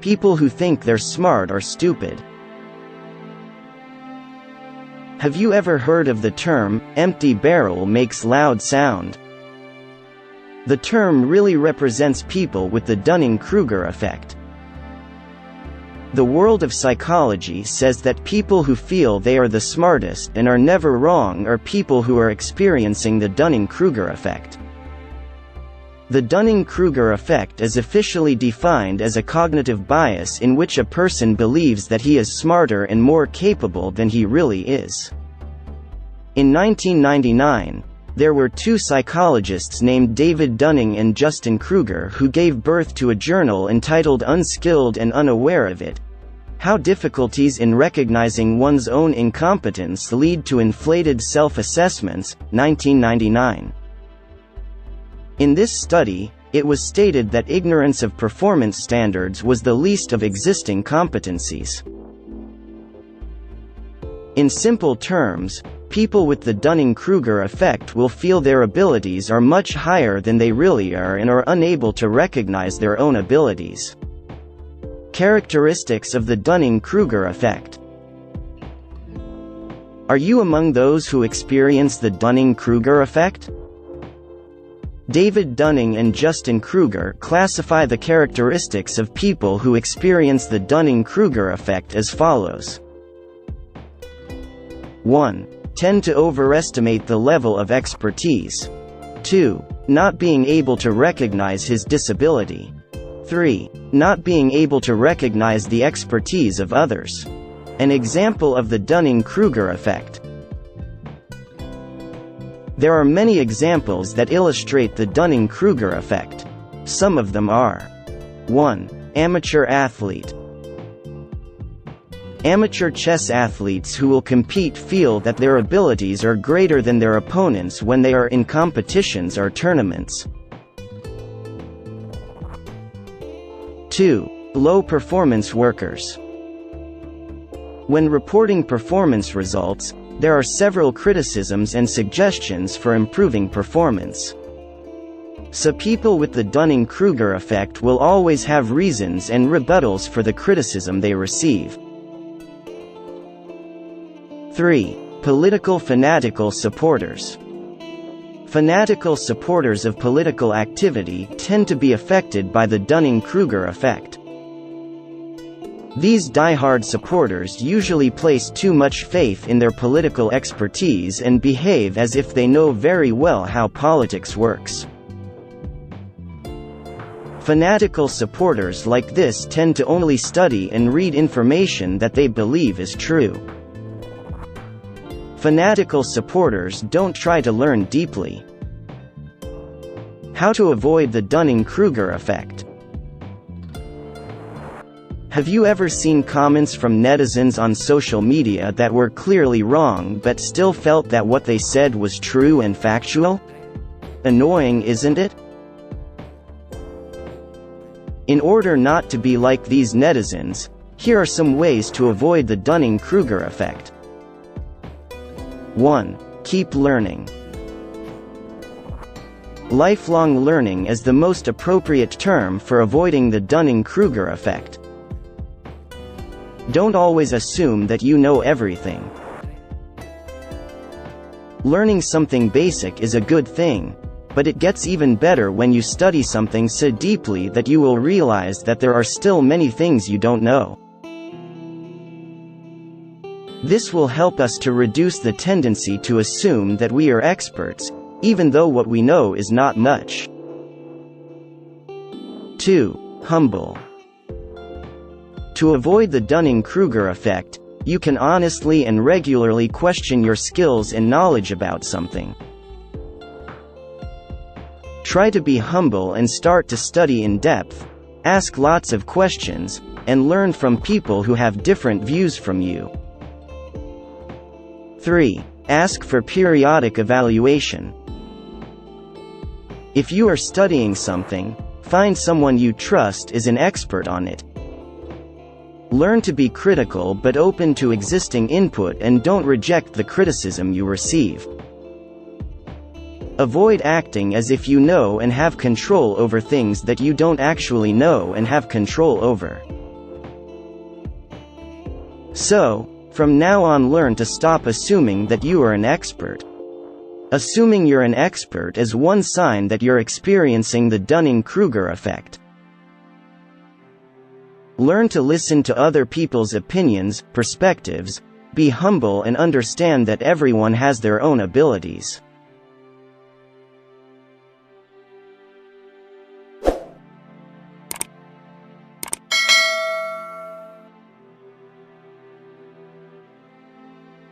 People who think they're smart are stupid. Have you ever heard of the term, empty barrel makes loud sound? The term really represents people with the Dunning-Kruger effect. The world of psychology says that people who feel they are the smartest and are never wrong are people who are experiencing the Dunning-Kruger effect. The Dunning-Kruger effect is officially defined as a cognitive bias in which a person believes that he is smarter and more capable than he really is. In 1999, there were two psychologists named David Dunning and Justin Kruger who gave birth to a journal entitled Unskilled and Unaware of It: How Difficulties in Recognizing One's Own Incompetence Lead to Inflated Self-assessments, 1999. In this study, it was stated that ignorance of performance standards was the least of existing competencies. In simple terms, people with the Dunning-Kruger effect will feel their abilities are much higher than they really are and are unable to recognize their own abilities. Characteristics of the Dunning-Kruger effect. Are you among those who experience the Dunning-Kruger effect? David Dunning and Justin Kruger classify the characteristics of people who experience the Dunning-Kruger effect as follows. 1. Tend to overestimate the level of expertise. 2. Not being able to recognize his disability. 3. Not being able to recognize the expertise of others. An example of the Dunning-Kruger effect. There are many examples that illustrate the Dunning-Kruger effect. Some of them are: 1. Amateur athlete. Amateur chess athletes who will compete feel that their abilities are greater than their opponents when they are in competitions or tournaments. 2. Low-performance workers. When reporting performance results, there are several criticisms and suggestions for improving performance. So people with the Dunning-Kruger effect will always have reasons and rebuttals for the criticism they receive. 3. Political fanatical supporters. Fanatical supporters of political activity tend to be affected by the Dunning-Kruger effect. These die-hard supporters usually place too much faith in their political expertise and behave as if they know very well how politics works. Fanatical supporters like this tend to only study and read information that they believe is true. Fanatical supporters don't try to learn deeply. How to avoid the Dunning-Kruger effect. Have you ever seen comments from netizens on social media that were clearly wrong but still felt that what they said was true and factual? Annoying, isn't it? In order not to be like these netizens, here are some ways to avoid the Dunning-Kruger effect. 1. Keep learning. Lifelong learning is the most appropriate term for avoiding the Dunning-Kruger effect. Don't always assume that you know everything. Learning something basic is a good thing, but it gets even better when you study something so deeply that you will realize that there are still many things you don't know. This will help us to reduce the tendency to assume that we are experts, even though what we know is not much. 2. Humble. To avoid the Dunning-Kruger effect, you can honestly and regularly question your skills and knowledge about something. Try to be humble and start to study in depth, ask lots of questions, and learn from people who have different views from you. 3. Ask for periodic evaluation. If you are studying something, find someone you trust is an expert on it. Learn to be critical but open to existing input and don't reject the criticism you receive. Avoid acting as if you know and have control over things that you don't actually know and have control over. So, from now on, learn to stop assuming that you are an expert. Assuming you're an expert is one sign that you're experiencing the Dunning-Kruger effect. Learn to listen to other people's opinions, perspectives, be humble and understand that everyone has their own abilities.